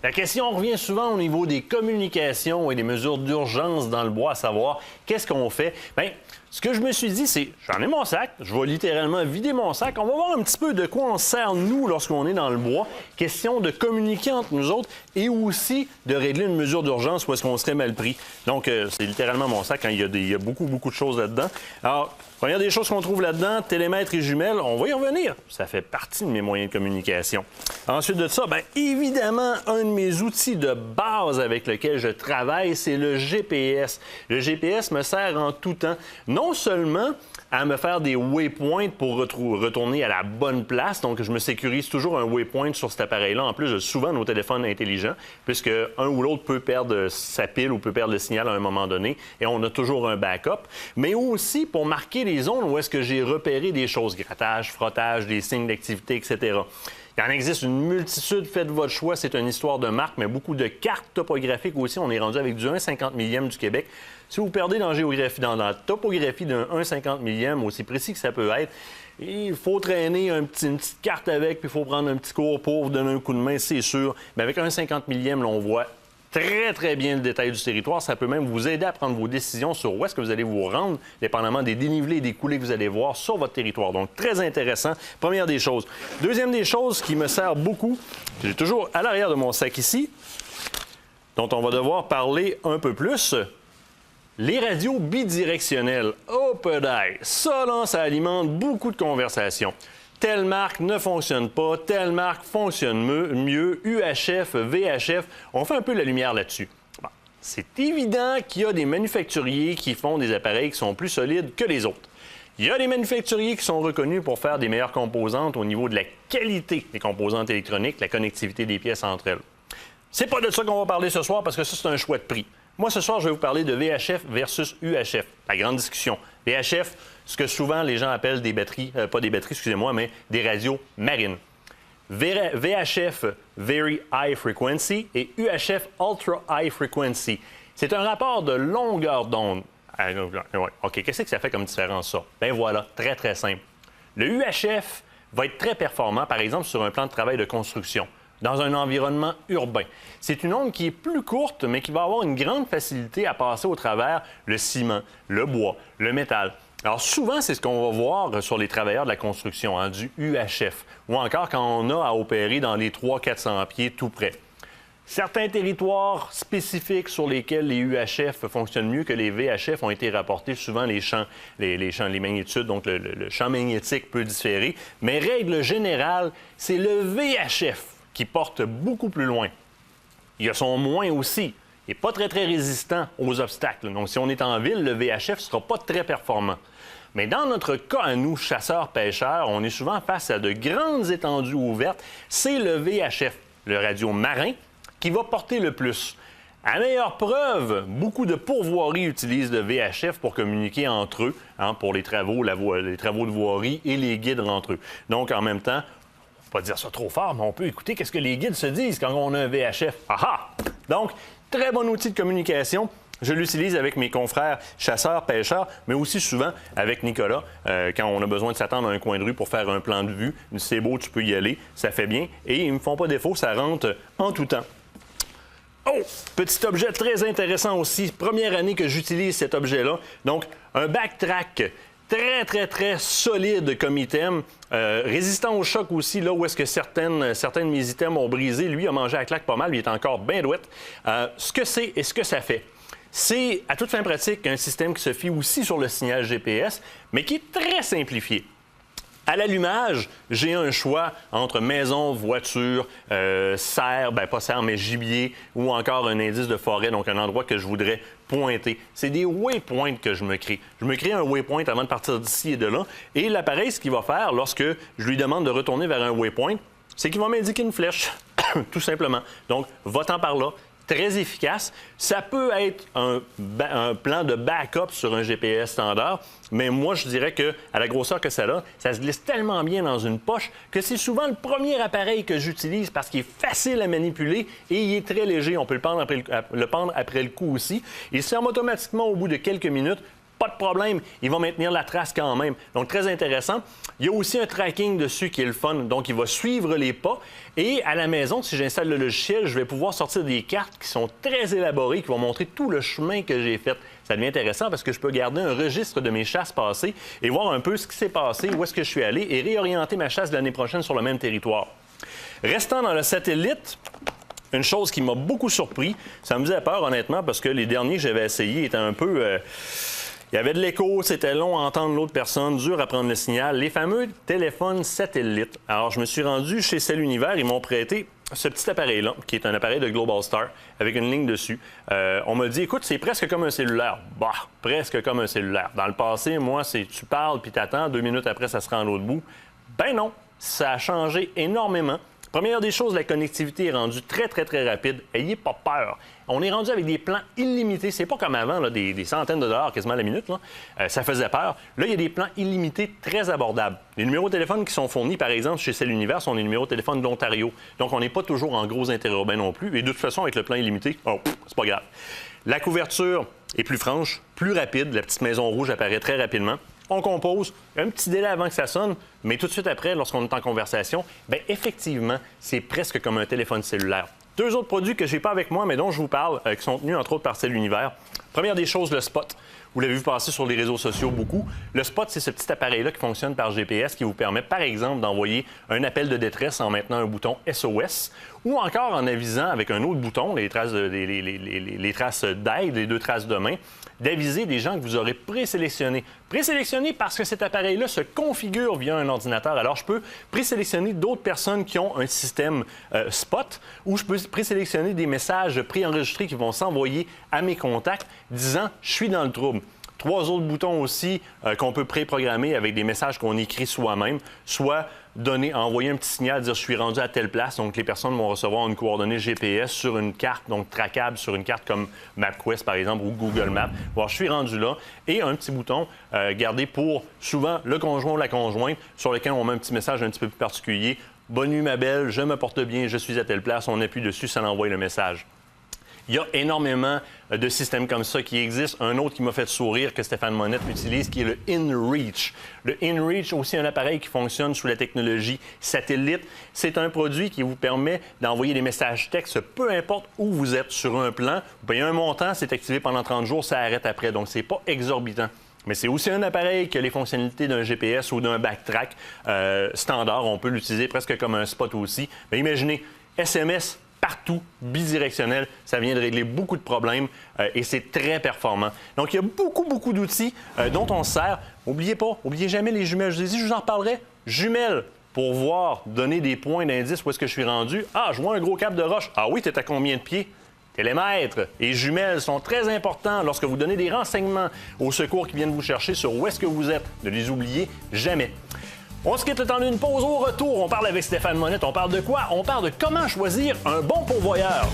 La question revient souvent au niveau des communications et des mesures d'urgence dans le bois, à savoir qu'est-ce qu'on fait? Bien, ce que je me suis dit, c'est j'en ai mon sac, je vais littéralement vider mon sac. On va voir un petit peu de quoi on sert, nous, lorsqu'on est dans le bois. Question de communiquer entre nous autres et aussi de régler une mesure d'urgence où est-ce qu'on serait mal pris. Donc, c'est littéralement mon sac, hein. Il y a beaucoup de choses là-dedans. Alors, première des choses qu'on trouve là-dedans, télémètre et jumelles, on va y revenir. Ça fait partie de mes moyens de communication. Ensuite de ça, bien évidemment, un de mes outils de base avec lequel je travaille, c'est le GPS. Le GPS me sert en tout temps, non seulement à me faire des waypoints pour retourner à la bonne place. Donc, je me sécurise toujours un waypoint sur cet appareil-là. En plus, j'ai souvent nos téléphones intelligents, puisque un ou l'autre peut perdre sa pile ou peut perdre le signal à un moment donné, et on a toujours un backup. Mais aussi pour marquer les zones où est-ce que j'ai repéré des choses, grattage, frottage, des signes d'activité, etc. Il en existe une multitude, faites votre choix, c'est une histoire de marque, mais beaucoup de cartes topographiques aussi. On est rendu avec du 1,50 millième du Québec. Si vous perdez dans la topographie d'un 1,50 millième, aussi précis que ça peut être, il faut traîner une petite carte avec, puis il faut prendre un petit cours pour vous donner un coup de main, c'est sûr. Mais avec un 50 millième, là, on voit très bien le détail du territoire. Ça peut même vous aider à prendre vos décisions sur où est-ce que vous allez vous rendre, dépendamment des dénivelés et des coulées que vous allez voir sur votre territoire. Donc, très intéressant. Première des choses. Deuxième des choses qui me sert beaucoup, j'ai toujours à l'arrière de mon sac ici, dont on va devoir parler un peu plus, les radios bidirectionnelles. Oh, pedaille! Ça, là, ça alimente beaucoup de conversations. Telle marque ne fonctionne pas, telle marque fonctionne mieux, UHF, VHF, on fait un peu la lumière là-dessus. Bon, c'est évident qu'il y a des manufacturiers qui font des appareils qui sont plus solides que les autres. Il y a des manufacturiers qui sont reconnus pour faire des meilleures composantes au niveau de la qualité des composantes électroniques, la connectivité des pièces entre elles. C'est pas de ça qu'on va parler ce soir parce que ça, c'est un choix de prix. Moi, ce soir, je vais vous parler de VHF versus UHF. La grande discussion. VHF, ce que souvent les gens appellent des batteries, pas des batteries, excusez-moi, mais des radios marines. VHF, Very High Frequency, et UHF, Ultra High Frequency. C'est un rapport de longueur d'onde. OK, qu'est-ce que ça fait comme différence, ça? Bien voilà, très simple. Le UHF va être très performant, par exemple, sur un plan de travail de construction, dans un environnement urbain. C'est une onde qui est plus courte, mais qui va avoir une grande facilité à passer au travers le ciment, le bois, le métal. Alors souvent, c'est ce qu'on va voir sur les travailleurs de la construction, hein, du UHF, ou encore quand on a à opérer dans les 300-400 pieds tout près. Certains territoires spécifiques sur lesquels les UHF fonctionnent mieux que les VHF ont été rapportés. Souvent, les magnitudes, donc le champ magnétique peut différer. Mais règle générale, c'est le VHF qui porte beaucoup plus loin. Il y a son moins aussi. Il n'est pas très résistant aux obstacles. Donc, si on est en ville, le VHF ne sera pas très performant. Mais dans notre cas, à nous, chasseurs-pêcheurs, on est souvent face à de grandes étendues ouvertes. C'est le VHF, le radio marin, qui va porter le plus. À meilleure preuve, beaucoup de pourvoiries utilisent le VHF pour communiquer entre eux, hein, pour les travaux, les travaux de voirie et les guides entre eux. Donc, en même temps, pas dire ça trop fort, mais on peut écouter qu'est-ce que les guides se disent quand on a un VHF. Aha! Donc, très bon outil de communication. Je l'utilise avec mes confrères chasseurs, pêcheurs, mais aussi souvent avec Nicolas, quand on a besoin de s'attendre à un coin de rue pour faire un plan de vue. C'est beau, tu peux y aller, ça fait bien. Et ils ne me font pas défaut, ça rentre en tout temps. Oh! Petit objet très intéressant aussi. Première année que j'utilise cet objet-là. Donc, un backtrack. Très solide comme item. Résistant au choc aussi, là où est-ce que certaines de mes items ont brisé. Lui a mangé à claque pas mal, il est encore bien douette. Ce que c'est et ce que ça fait. C'est, à toute fin pratique, un système qui se fie aussi sur le signal GPS, mais qui est très simplifié. À l'allumage, j'ai un choix entre maison, voiture, serre, pas serre, mais gibier, ou encore un indice de forêt, donc un endroit que je voudrais pointer. C'est des waypoints que je me crée. Je me crée un waypoint avant de partir d'ici et de là, et l'appareil, ce qu'il va faire lorsque je lui demande de retourner vers un waypoint, c'est qu'il va m'indiquer une flèche, tout simplement. Donc, va-t'en par là. Très efficace. Ça peut être un plan de backup sur un GPS standard, mais moi, je dirais qu'à la grosseur que ça a, ça se glisse tellement bien dans une poche que c'est souvent le premier appareil que j'utilise parce qu'il est facile à manipuler et il est très léger. On peut le pendre après le coup aussi. Il se ferme automatiquement au bout de quelques minutes. pas de problème, il va maintenir la trace quand même. Donc, très intéressant. Il y a aussi un tracking dessus qui est le fun. Donc, il va suivre les pas. Et à la maison, si j'installe le logiciel, je vais pouvoir sortir des cartes qui sont très élaborées, qui vont montrer tout le chemin que j'ai fait. Ça devient intéressant parce que je peux garder un registre de mes chasses passées et voir un peu ce qui s'est passé, où est-ce que je suis allé et réorienter ma chasse de l'année prochaine sur le même territoire. Restant dans le satellite, une chose qui m'a beaucoup surpris, ça me faisait peur honnêtement parce que les derniers que j'avais essayés étaient un peu... Il y avait de l'écho, c'était long à entendre l'autre personne, dur à prendre le signal. Les fameux téléphones satellites. Alors, je me suis rendu chez Cell Univers, ils m'ont prêté ce petit appareil-là, qui est un appareil de Global Star, avec une ligne dessus. On m'a dit, écoute, c'est presque comme un cellulaire. Bah, presque comme un cellulaire. Dans le passé, moi, c'est tu parles puis t'attends, 2 minutes après, ça se rend à l'autre bout. Ben non, ça a changé énormément. Première des choses, la connectivité est rendue très, très, très rapide. Ayez pas peur. On est rendu avec des plans illimités. C'est pas comme avant, là, des centaines de dollars quasiment à la minute. Là. Ça faisait peur. Là, il y a des plans illimités très abordables. Les numéros de téléphone qui sont fournis, par exemple, chez Cell Univers, sont les numéros de téléphone de l'Ontario. Donc, on n'est pas toujours en gros interurbain non plus. Et de toute façon, avec le plan illimité, c'est pas grave. La couverture est plus franche, plus rapide. La petite maison rouge apparaît très rapidement. On compose, un petit délai avant que ça sonne, mais tout de suite après, lorsqu'on est en conversation, bien effectivement, c'est presque comme un téléphone cellulaire. 2 autres produits que je n'ai pas avec moi, mais dont je vous parle, qui sont tenus entre autres par Cell Univers. Première des choses, le Spot. Vous l'avez vu passer sur les réseaux sociaux beaucoup. Le Spot, c'est ce petit appareil-là qui fonctionne par GPS qui vous permet, par exemple, d'envoyer un appel de détresse en maintenant un bouton SOS ou encore en avisant avec un autre bouton, les traces d'aide, les 2 traces de main, d'aviser des gens que vous aurez présélectionnés. Présélectionnés parce que cet appareil-là se configure via un ordinateur. Alors, je peux présélectionner d'autres personnes qui ont un système Spot ou je peux présélectionner des messages préenregistrés qui vont s'envoyer à mes contacts disant « Je suis dans le trouble ». 3 autres boutons aussi qu'on peut préprogrammer avec des messages qu'on écrit soi-même, soit envoyer un petit signal, dire « Je suis rendu à telle place ». Donc, les personnes vont recevoir une coordonnée GPS sur une carte, donc traquable sur une carte comme MapQuest, par exemple, ou Google Maps. Voir « Je suis rendu là ». Et un petit bouton gardé pour, souvent, le conjoint ou la conjointe, sur lequel on met un petit message un petit peu plus particulier. « Bonne nuit, ma belle, je me porte bien, je suis à telle place ». On appuie dessus, ça envoie le message. Il y a énormément de systèmes comme ça qui existent. Un autre qui m'a fait sourire que Stéphane Monette utilise, qui est le InReach. Le InReach, aussi un appareil qui fonctionne sous la technologie satellite. C'est un produit qui vous permet d'envoyer des messages textes, peu importe où vous êtes sur un plan. Vous payez un montant, c'est activé pendant 30 jours, ça arrête après. Donc, c'est pas exorbitant. Mais c'est aussi un appareil qui a les fonctionnalités d'un GPS ou d'un backtrack standard. On peut l'utiliser presque comme un spot aussi. Mais imaginez, SMS partout, bidirectionnel, ça vient de régler beaucoup de problèmes et c'est très performant. Donc, il y a beaucoup d'outils dont on se sert. N'oubliez jamais les jumelles. Je vous ai dit, je vous en reparlerai. Jumelles pour voir, donner des points d'indice où est-ce que je suis rendu. Ah, je vois un gros cap de roche. Ah oui, t'es à combien de pieds? Télémètres et jumelles sont très importants lorsque vous donnez des renseignements aux secours qui viennent vous chercher sur où est-ce que vous êtes. Ne les oubliez jamais. On se quitte le temps d'une pause. Au retour, on parle avec Stéphane Monette. On parle de quoi? On parle de comment choisir un bon pourvoyeur.